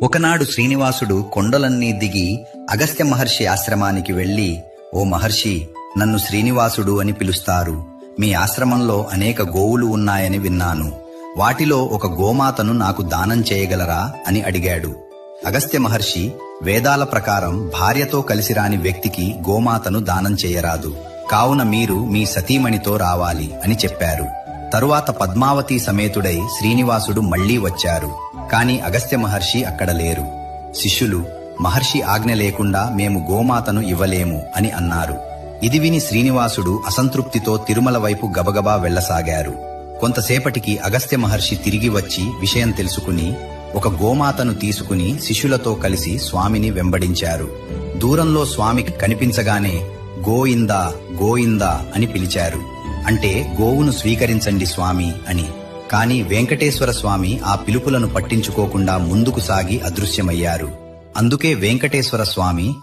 ఒకనాడు శ్రీనివాసుడు కొండలన్నీ దిగి అగస్త్య మహర్షి ఆశ్రమానికి వెళ్లి, ఓ మహర్షి, నన్ను శ్రీనివాసుడు అని పిలుస్తారు. మీ ఆశ్రమంలో అనేక గోవులు ఉన్నాయని విన్నాను. వాటిలో ఒక గోమాతను నాకు దానం చేయగలరా అని అడిగాడు. అగస్త్య మహర్షి, వేదాల ప్రకారం భార్యతో కలిసి రాని వ్యక్తికి గోమాతను దానం చేయరాదు. కావున మీరు మీ సతీమణితో రావాలి అని చెప్పారు. తరువాత పద్మావతి సమేతుడై శ్రీనివాసుడు మళ్లీ వచ్చారు. కాని అగస్త్య మహర్షి అక్కడ లేరు. శిష్యులు, మహర్షి ఆజ్ఞ లేకుండా మేము గోమాతను ఇవ్వలేము అని అన్నారు. ఇది విని శ్రీనివాసుడు అసంతృప్తితో తిరుమల వైపు గబగబా వెళ్లసాగారు. కొంతసేపటికి అగస్త్య మహర్షి తిరిగి వచ్చి విషయం తెలుసుకుని ఒక గోమాతను తీసుకుని శిష్యులతో కలిసి స్వామిని వెంబడించారు. దూరంలో స్వామికి కనిపించగానే గోయిందా గోయిందా అని పిలిచారు. అంటే గోవును స్వీకరించండి స్వామి అని. కాని వెంకటేశ్వర స్వామి ఆ పిలుపులను పట్టించుకోకుండా ముందుకు సాగి అదృశ్యమయ్యారు. అందుకే వెంకటేశ్వర స్వామి